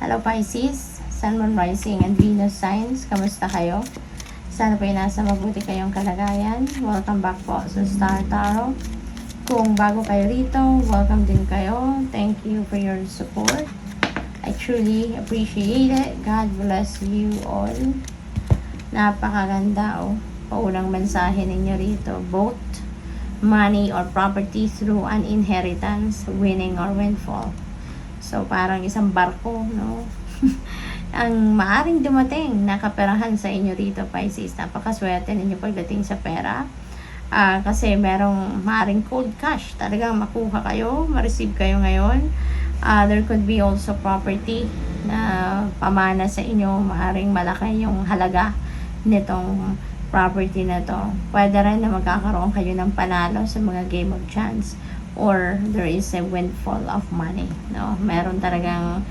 Hello Pisces, Sun, Moon, Rising, and Venus signs. Kamusta kayo? Sana po nasa mabuti kayong kalagayan. Welcome back po sa Star Tarot. Kung bago kayo rito, welcome din kayo. Thank you for your support. I truly appreciate it. God bless you all. Napakaganda paunang mensahe ninyo rito. Both money or property through an inheritance, winning or windfall. So, parang isang barko, no? Ang maaring dumating na kaperahan sa inyo rito, Pisces. Napakaswerte ninyo pagdating sa pera. Kasi merong maaring cold cash. Talagang makuha kayo, ma-receive kayo ngayon. There could be also property na pamana sa inyo. Maaring malaki yung halaga nitong property na to. Pwede rin na magkakaroon kayo ng panalo sa mga game of chance. Or there is a windfall of money, no? Meron talagang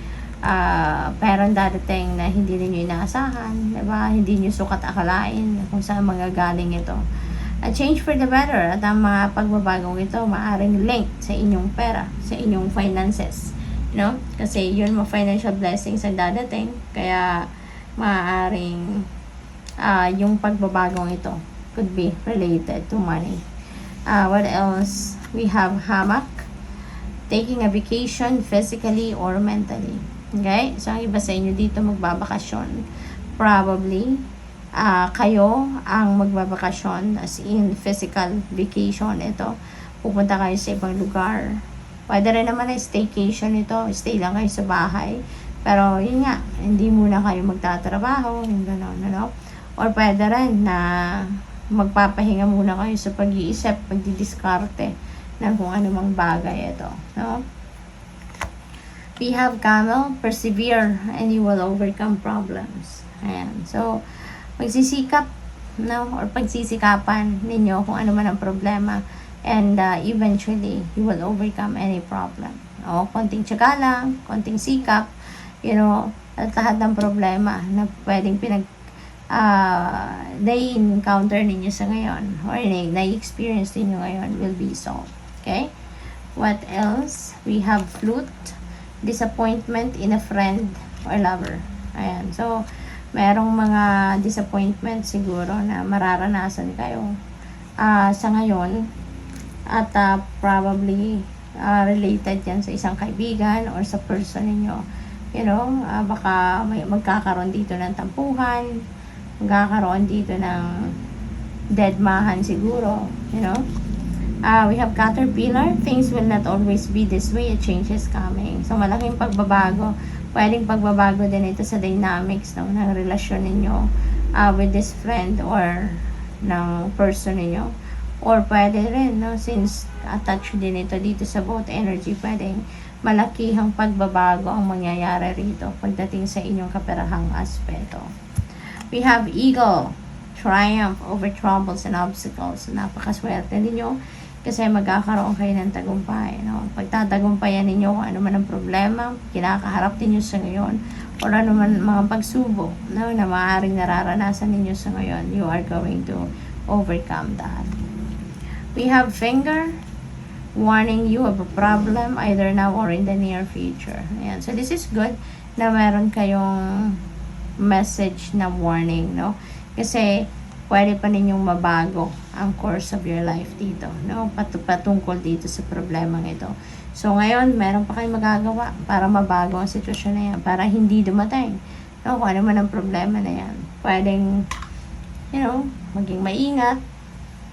perang dadating na hindi niyo inaasahan, diba? Hindi niyo sukat akalain kung saan manggagaling ito. A change for the better at ang mga pagbabagong ito maaring link sa inyong pera, sa inyong finances, no? Kasi yun mga financial blessings ang dadating, kaya maaring yung pagbabagong ito could be related to money. What else? We have hammock, taking a vacation physically or mentally. Okay? So, ang iba sa inyo dito magbabakasyon. Probably, kayo ang magbabakasyon as in physical vacation ito. Pupunta kayo sa ibang lugar. Pwede rin naman na staycation ito. Stay lang kayo sa bahay. Pero, yun nga, hindi muna kayo magtatrabaho. Yung gano'n, ano? Or pwede rin na magpapahinga muna kayo sa pag-iisip, pagdidiskarte ng kung anumang bagay ito, no? We have camel, persevere and you will overcome problems. Ayan. So, magsisikap, no? Or pagsisikapan ninyo kung ano man ang problema and eventually you will overcome any problem. O, konting tiyaga lang, konting sikap, you know, at lahat ng problema na pwedeng na-encounter ninyo sa ngayon or na-experience ninyo ngayon will be solved. Okay? What else? We have flute, disappointment in a friend or lover. Ayan. So, merong mga disappointment siguro na mararanasan kayo sa ngayon at probably related yan sa isang kaibigan or sa person ninyo. You know, baka may magkakaroon dito ng tampuhan, magkakaroon dito ng deadmahan siguro, you know. We have caterpillar, things will not always be this way, a change is coming. So, malaking pagbabago. Pwedeng pagbabago din ito sa dynamics, no, ng relasyon ninyo with this friend or ng person ninyo. Or pwede rin, no, since attached din ito dito sa both energy, pwedeng malakihang pagbabago ang mangyayari rito pagdating sa inyong kaperahang aspeto. We have eagle, triumph over troubles and obstacles. Napakaswerte ninyo kasi magkakaroon kayo ng tagumpay, no? Pagtatagumpayan ninyo kung ano man ang problema, kinakaharap ninyo sa ngayon, or ano man mga pagsubok, no, na maaaring nararanasan ninyo sa ngayon, you are going to overcome that. We have finger, warning you of a problem either now or in the near future. Ayan. So, this is good na meron kayong message na warning, no? Kasi pwede pa ninyong mabago ang course of your life dito, no? Patungkol dito sa problemang ito. So, ngayon, meron pa kayong magagawa para mabago ang sitwasyon na yan, para hindi dumating, no? Kung ano man ang problema na yan. Pwedeng, you know, maging maingat,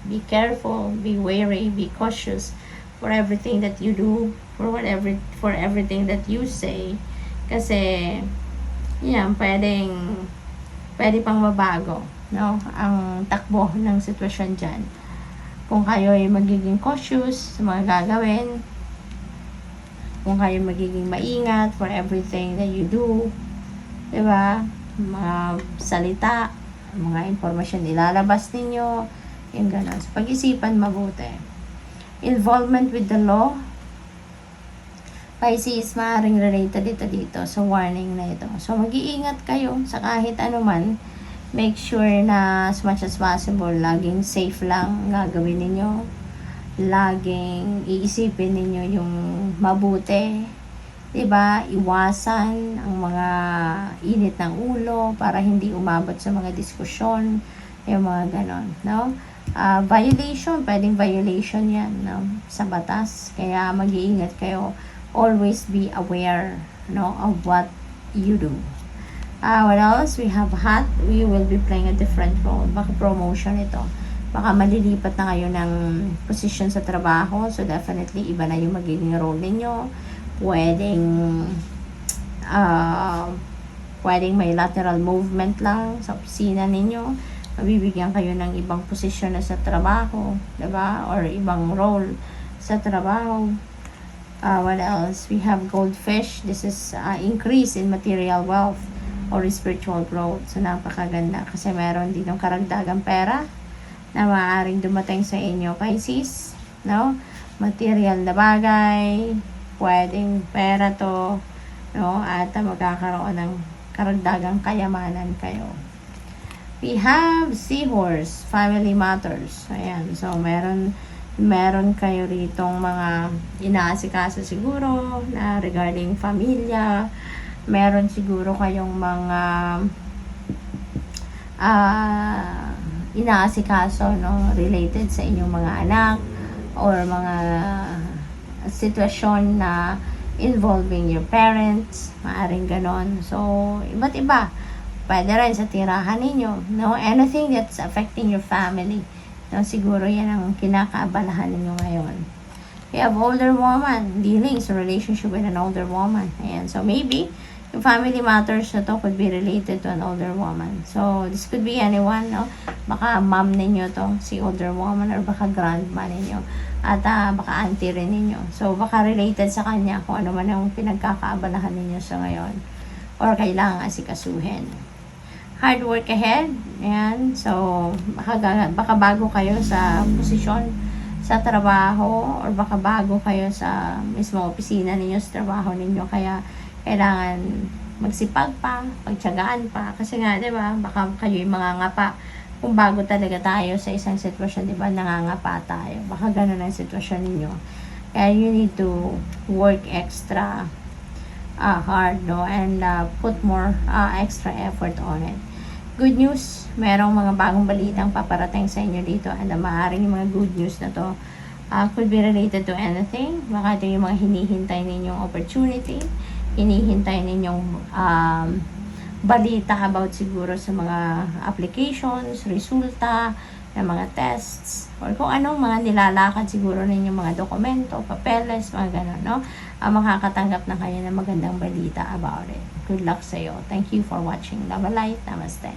be careful, be wary, be cautious for everything that you do, for everything that you say. Kasi, yan, pwede pang mabago, no, ang takbo ng sitwasyon dyan. Kung kayo ay magiging cautious sa mga gagawin, kung kayo magiging maingat for everything that you do, diba? Mga salita, mga informasyon ilalabas ninyo, yung gano'n. So, pag-isipan mabuti. Involvement with the law, Pisces, maaaring related dito sa warning na ito. So, mag-iingat kayo sa kahit anuman. Make sure na as much as possible, laging safe lang gagawin ninyo. Laging iisipin ninyo yung mabuti diba, iwasan ang mga init ng ulo para hindi umabot sa mga diskusyon, yung mga ganon, no? Violation, pwedeng violation yan, no? Sa batas, kaya mag-iingat kayo. Always be aware, no, of what you do. What else? We have hot. We will be playing a different role. Baka promotion ito. Baka malilipat na kayo ng position sa trabaho. So, definitely, iba na yung magiging role ninyo. Pwedeng may lateral movement lang sa opisina ninyo. Mabibigyan kayo ng ibang posisyon na sa trabaho. Diba? Or ibang role sa trabaho. What else? We have goldfish. This is increase in material wealth or spiritual growth. So, napakaganda kasi meron ditong karagdagang pera na maaaring dumating sa inyo, Pisces, no? Material na bagay, pwedeng pera to, no? At magkakaroon ng karagdagang kayamanan kayo. We have seahorse, family matters. Ayan, so meron kayo ritong mga inaasikaso siguro na regarding familia. Meron siguro kayong mga inaasikaso, no, related sa inyong mga anak or mga sitwasyon na involving your parents, maaring ganon. So, iba't iba. Pwede rin sa tirahan ninyo, no? Anything that's affecting your family, no? Siguro yan ang kinakaabalahan ninyo ngayon. We have older woman, dealings, relationship with an older woman. Ayan, so maybe yung family matters na to could be related to an older woman. So, this could be anyone, no? Baka mom ninyo to, si older woman, or baka grandma ninyo. At baka auntie rin ninyo. So, baka related sa kanya kung ano man yung pinagkakaabalahan ninyo sa ngayon. Or kailangan asikasuhin. Hard work ahead. Ayan. So, baka bago kayo sa posisyon sa trabaho, or baka bago kayo sa mismo opisina ninyo, sa trabaho ninyo. Kaya, kailangan magsipag pa, pagtiyagaan pa. Kasi nga, di ba, baka kayo yung mangangapa. Kung bago talaga tayo sa isang sitwasyon, di ba, nangangapa tayo. Baka ganun ang sitwasyon ninyo. Kaya you need to work extra hard, no? And put more extra effort on it. Good news, merong mga bagong balitang paparating sa inyo dito. And maaaring yung mga good news na to could be related to anything. Baka ito yung mga hinihintay ninyong opportunity, hinihintay ninyong balita about siguro sa mga applications, resulta, ng mga tests, or kung anong mga nilalakad siguro ninyong mga dokumento, papeles, mga gano'n, no? Makakatanggap na kayo ng magandang balita about it. Good luck sa'yo. Thank you for watching. Love and light. Namaste.